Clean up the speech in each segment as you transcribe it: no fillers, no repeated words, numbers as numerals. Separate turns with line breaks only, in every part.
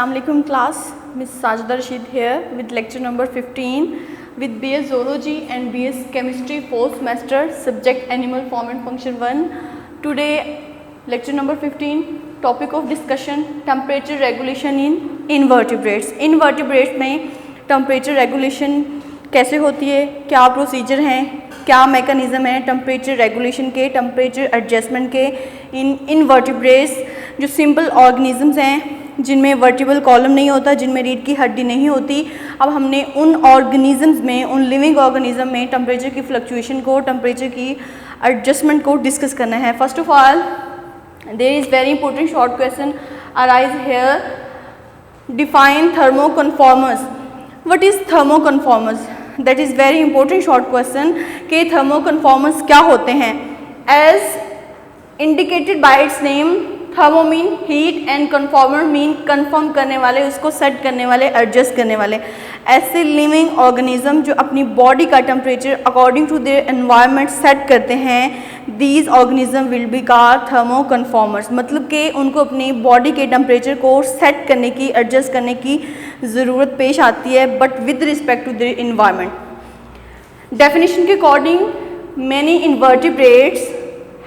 Assalamualaikum class, Miss Sajda Rashid here with lecture number 15 with BS Zoology and BS Chemistry 4th semester subject Animal Form and Function 1. Today lecture number 15 topic of discussion temperature regulation in invertebrates. Invertebrates में temperature regulation कैसे होती है, क्या procedure हैं, क्या mechanism है temperature regulation के, temperature adjustment के इन इनवर्टिब्रेट्स जो सिंपल ऑर्गेनिजम्स हैं जिनमें वर्टिबल कॉलम नहीं होता, जिनमें रीढ़ की हड्डी नहीं होती. अब हमने उन ऑर्गेनिजम्स में, उन लिविंग ऑर्गेनिज्म में टेम्परेचर की फ्लक्चुएशन को, टेम्परेचर की एडजस्टमेंट को डिस्कस करना है. First of all there is very important short question arise here. Define thermoconformers. What is thermoconformers? That is very important short question कि थर्मोकन्फॉर्मर्स क्या होते हैं. As indicated by its name, thermo mean heat and conformer mean confirm करने वाले, उसको set करने वाले, adjust करने वाले. ऐसे लिविंग ऑर्गेनिज्म जो अपनी बॉडी का temperature according to their environment set करते हैं, these organism will be called thermoconformers. मतलब कि उनको अपनी बॉडी के टेम्परेचर को सेट करने की, एडजस्ट करने की ज़रूरत पेश आती है, but with respect to their environment. Definition के according many invertebrates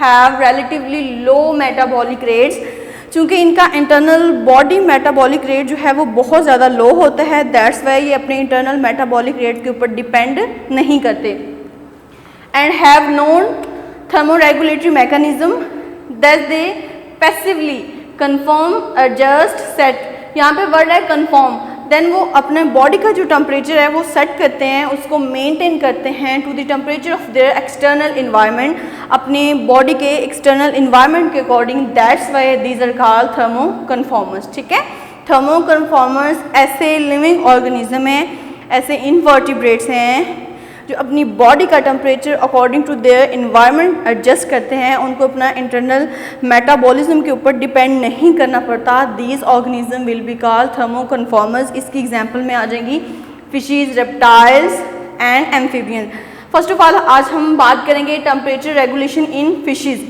have relatively low metabolic rates. चूँकि इनका इंटरनल बॉडी मेटाबॉलिक रेट जो है वो बहुत ज़्यादा लो होता है, दैट्स वाई ये अपने इंटरनल मेटाबॉलिक रेट के ऊपर डिपेंड नहीं करते. And have known thermoregulatory mechanism that they passively confirm, adjust, set. यहाँ पे वर्ड है कन्फर्म. देन वो अपने बॉडी का जो टेम्परेचर है वो सेट करते हैं, उसको मेंटेन करते हैं to the temperature of their external environment, अपने बॉडी के एक्सटर्नल इन्वायरमेंट के according. That's why these are called thermoconformers. ठीक है, थर्मोकन्फॉर्मर्स ऐसे लिविंग ऑर्गेनिज्म हैं, ऐसे इनवर्टिब्रेट्स हैं जो अपनी बॉडी का temperature according to their environment adjust करते हैं. उनको अपना इंटरनल मेटाबॉलिज्म के ऊपर डिपेंड नहीं करना पड़ता. These organism will be called thermoconformers. इसकी एग्जांपल में आ जाएंगी fishes, reptiles and amphibians. First of all आज हम बात करेंगे टेम्परेचर रेगुलेशन इन फिशेस.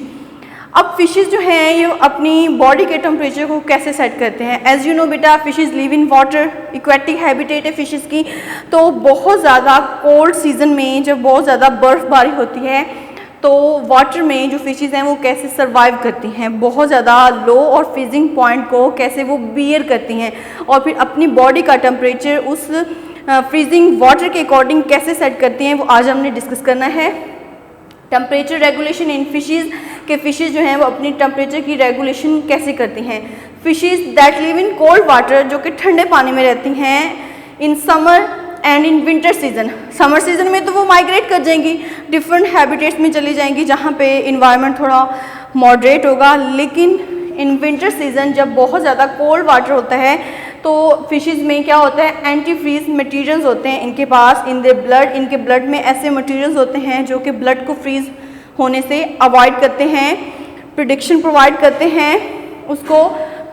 अब फिशेस जो हैं ये अपनी बॉडी के टेम्परेचर को कैसे सेट करते हैं. एज यू नो बेटा, fishes live in water, aquatic habitat है फिशेस की. तो बहुत ज़्यादा कोल्ड सीजन में जब बहुत ज़्यादा बर्फ़बारी होती है तो वाटर में जो फिशेस हैं वो कैसे सर्वाइव करती हैं, बहुत ज़्यादा लो और फ्रीजिंग पॉइंट को कैसे वो बियर करती हैं और फिर अपनी बॉडी का टेम्परेचर उस फ्रीजिंग वाटर के अकॉर्डिंग कैसे सेट करती हैं, वो आज हमने डिस्कस करना है. टेम्परेचर रेगुलेशन इन फिशेस के फिशेस जो हैं वो अपनी टेम्परेचर की रेगुलेशन कैसे करती हैं. Fishes that live in cold water, जो कि ठंडे पानी में रहती हैं, in summer and in winter season. Summer season में तो वो माइग्रेट कर जाएंगी, डिफरेंट हैबिटेट्स में चली जाएंगी जहाँ पे इन्वायरमेंट थोड़ा मॉडरेट होगा. लेकिन इन विंटर सीजन जब बहुत ज़्यादा कोल्ड वाटर होता है तो फिशेस में क्या होता है, एंटी फ्रीज मटीरियल्स होते हैं इनके पास, इन द ब्लड. इनके ब्लड में ऐसे मटीरियल्स होते हैं जो कि ब्लड को फ्रीज होने से अवॉइड करते हैं, प्रोटेक्शन प्रोवाइड करते हैं, उसको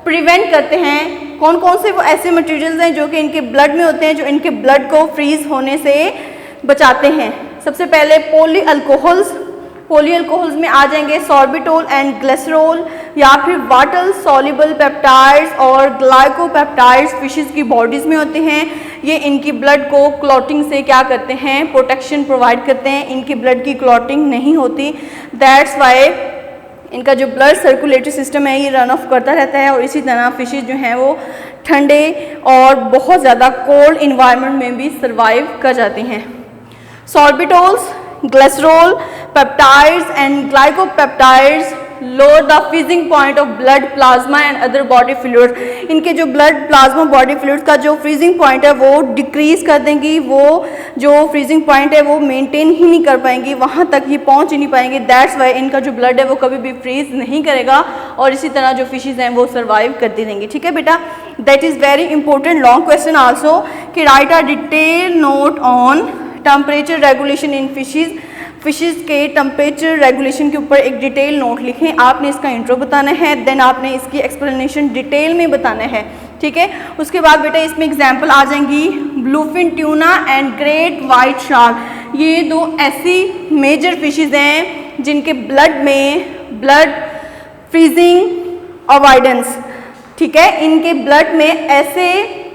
प्रिवेंट करते हैं. कौन कौन से वो ऐसे मटेरियल्स हैं जो कि इनके ब्लड में होते हैं, जो इनके ब्लड को फ्रीज होने से बचाते हैं. सबसे पहले पॉली अल्कोहल्स. पॉली अल्कोहल्स में आ जाएंगे सॉर्बिटोल एंड ग्लिसरॉल, या फिर वाटर सॉल्युबल पेप्टाइड्स और ग्लाइकोपेप्टाइड्स फिशेस की बॉडीज़ में होते हैं. ये इनकी ब्लड को क्लॉटिंग से क्या करते हैं, प्रोटेक्शन प्रोवाइड करते हैं. इनकी ब्लड की क्लॉटिंग नहीं होती, दैट्स वाई इनका जो ब्लड सर्कुलेटरी सिस्टम है ये रन ऑफ करता रहता है. और इसी तरह फिशेस जो हैं वो ठंडे और बहुत ज़्यादा कोल्ड इन्वायरमेंट में भी सर्वाइव कर जाती हैं. Sorbitols, glycerol, peptides and glycopeptides lower the freezing point of blood plasma and other body fluid. इनके जो ब्लड प्लाज्मा बॉडी फ्लूइड का जो फ्रीजिंग पॉइंट है वो डिक्रीज कर देंगी. वो जो फ्रीजिंग पॉइंट है वो मेंटेन ही नहीं कर पाएंगी, वहाँ तक ये पहुँच ही नहीं पाएंगे. दैट्स वाई इनका जो ब्लड है वो कभी भी फ्रीज नहीं करेगा और इसी तरह जो फिशेज हैं वो सर्वाइव करती रहेंगी. ठीक है बेटा, that is very important long question also कि write a detail note on temperature regulation in fishes. Fishes के टेम्परेचर रेगुलेशन के ऊपर एक डिटेल नोट लिखें. आपने इसका इंट्रो बताना है, देन आपने इसकी एक्सप्लेनेशन डिटेल में बताना है. ठीक है, उसके बाद बेटा इसमें एग्जांपल आ जाएंगी bluefin tuna and great white shark. ये दो ऐसी मेजर फिशेस हैं जिनके ब्लड में ब्लड फ्रीजिंग अवॉइडेंस ठीक है। इनके ब्लड में ऐसे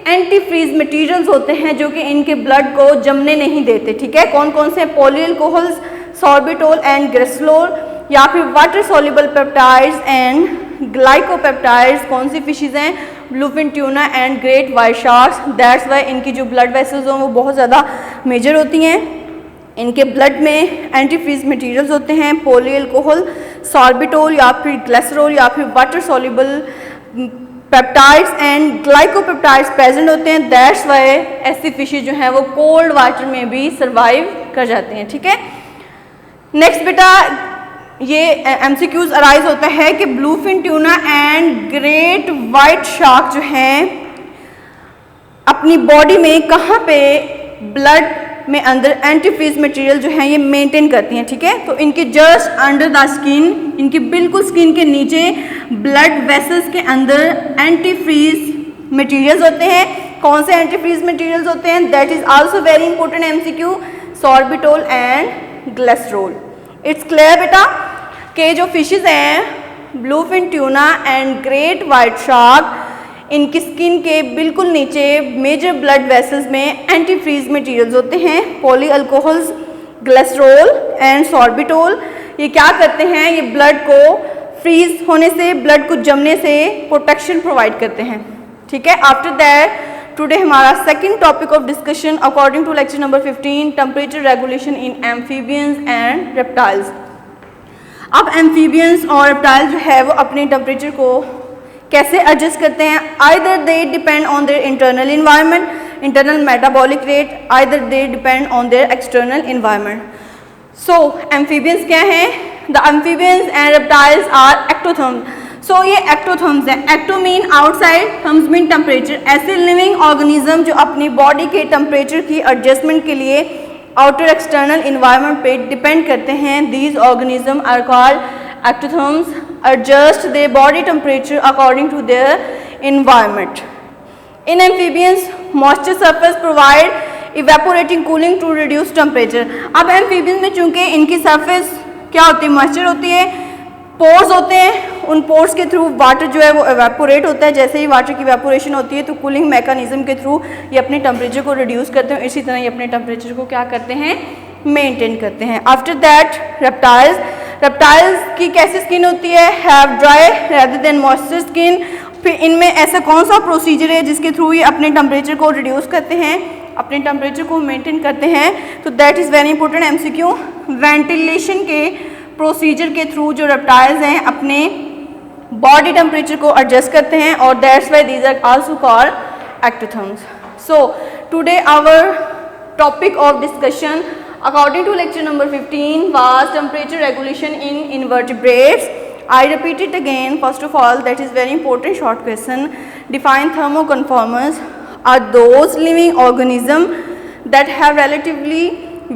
एंटी फ्रीज मटेरियल्स होते हैं जो कि इनके ब्लड को जमने नहीं देते, ठीक है। कौन कौन से? Poly alcohols, sorbitol and glycerol, या फिर water soluble peptides and glycopeptides. कौन सी फिशेज हैं? Bluefin tuna and great white sharks. That's why इनकी जो ब्लड वेसल्स हों वो बहुत ज़्यादा मेजर होती हैं। इनके ब्लड में एंटी फ्रीज मटेरियल्स होते हैं, पॉली अल्कोहल, सॉर्बिटोल या फिर ग्लिसरॉल या फिर water soluble peptides and glycopeptides present होते हैं। दैट्स वाई ऐसी फिशेज जो हैं वो कोल्ड वाटर में भी सर्वाइव कर जाते हैं, ठीक है। नेक्स्ट बेटा, ये एमसीक्यूज अराइज होता है कि bluefin tuna and great white shark जो हैं अपनी बॉडी में कहाँ पे ब्लड में अंदर एंटीफ्रीज मटेरियल जो है ये मेंटेन करती हैं, ठीक है। तो इनके जस्ट अंडर द स्किन, इनकी बिल्कुल स्किन के नीचे ब्लड वेसल्स के अंदर एंटीफ्रीज मटेरियल्स होते हैं। कौन से एंटीफ्रीज मटेरियल्स होते हैं? That is also very important MCQ, sorbitol and glycerol. It's clear बेटा कि जो फिशेज हैं bluefin tuna and great white shark, इनकी स्किन के बिल्कुल नीचे मेजर ब्लड वेसल्स में एंटी फ्रीज मटेरियल्स होते हैं, poly alcohols, glycerol and sorbitol. ये क्या करते हैं? ये ब्लड को फ्रीज होने से, ब्लड को जमने से प्रोटेक्शन प्रोवाइड करते हैं, ठीक है। आफ्टर दैट टुडे हमारा second topic of discussion according to lecture number 15, temperature regulation in amphibians and reptiles. अब एम्फीबियंस और रेप्टाइल जो है वो अपने टेम्परेचर को कैसे एडजस्ट करते हैं? Either they depend on their internal environment, internal metabolic rate, either they depend on their external environment. So amphibians क्या हैं? The amphibians and reptiles are ectotherms. So ये एक्टोथर्म्स हैं। Ecto mean outside, therms mean temperature. ऐसे living organism जो अपनी body के temperature की adjustment के लिए आउटर एक्सटर्नल इन्वायरमेंट पे डिपेंड करते हैं। These organism are called ectotherms, adjust their body temperature according to their environment. In amphibians, moisture surface provide evaporating cooling to reduce temperature. अब amphibians में चूंकि इनकी surface क्या होती है? मॉइस्चर होती है, पोर्स होते हैं, उन पोर्स के थ्रू वाटर जो है वो एवेपोरेट होता है। जैसे ही वाटर की एवेपोरेशन होती है तो कूलिंग मैकेनिज्म के थ्रू ये अपने टेम्परेचर को रिड्यूस करते हैं। इसी तरह ये अपने टेम्परेचर को क्या करते हैं? मेंटेन करते हैं। आफ्टर दैट रेप्टाइल्स, रेप्टाइल्स की कैसी स्किन होती है? Have dry rather than moisture skin. फिर इनमें ऐसा कौन सा प्रोसीजर है जिसके थ्रू ये अपने टेम्परेचर को रिड्यूस करते हैं, अपने टेम्परेचर को मेंटेन करते हैं? तो that is very important MCQ. Ventilation के प्रोसीजर के थ्रू जो रेप्टाइल्स हैं अपने बॉडी टेम्परेचर को एडजस्ट करते हैं और that's why these are also called ectotherms. So today our topic of discussion according to lecture number 15 was temperature regulation in invertebrates. I repeat it again. First of all, that is very important short question. Define thermoconformers are those living organisms that have relatively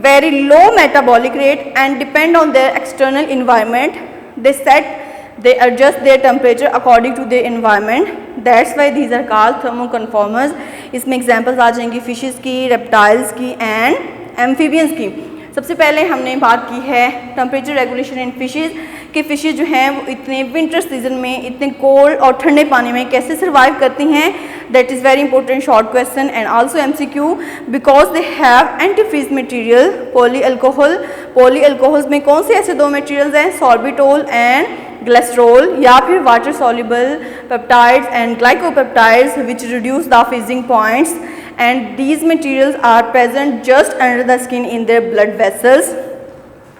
very low metabolic rate and depend on their external environment. They adjust their temperature according to their environment. That's why these are called thermoconformers. इसमें examples आ जाएंगी fishes की, reptiles की and amphibians की। सबसे पहले हमने बात की है टेम्परेचर रेगुलेशन इन फिशेज कि फिशेज जो हैं वो इतने विंटर सीजन में इतने कोल्ड और ठंडे पानी में कैसे सर्वाइव करती हैं। That is very important short question and also MCQ because they have antifreeze material poly alcohol. Poly alcohols में कौन से ऐसे दो मटेरियल्स हैं? सॉर्बिटोल एंड ग्लिसरॉल, या फिर water soluble peptides and glycopeptides which reduce the freezing points and these materials are present just under the skin in their blood vessels.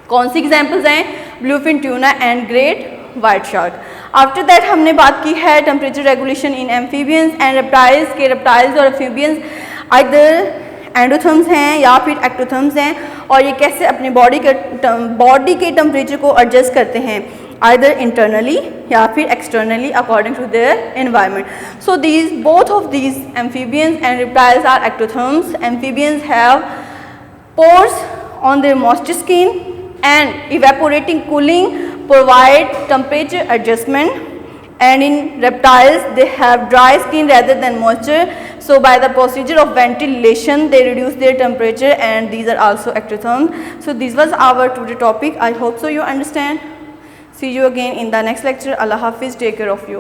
कौन सी examples हैं? Bluefin tuna and great white shark. After that हमने बात की है temperature regulation in amphibians and reptiles के। Reptiles और amphibians either endotherms हैं या फिर एक्टोथर्म्स हैं और ये कैसे अपने बॉडी के टेम्परेचर को एडजस्ट करते हैं either internally या फिर externally according to their environment. So both of these amphibians and reptiles are ectotherms. Amphibians have pores on their moist skin and evaporating cooling provide temperature adjustment, and in reptiles they have dry skin rather than moisture, so by the procedure of ventilation they reduce their temperature and these are also ectotherms. So this was our today topic. I hope so you understand. See you again in the next lecture. Allah Hafiz. Take care of you.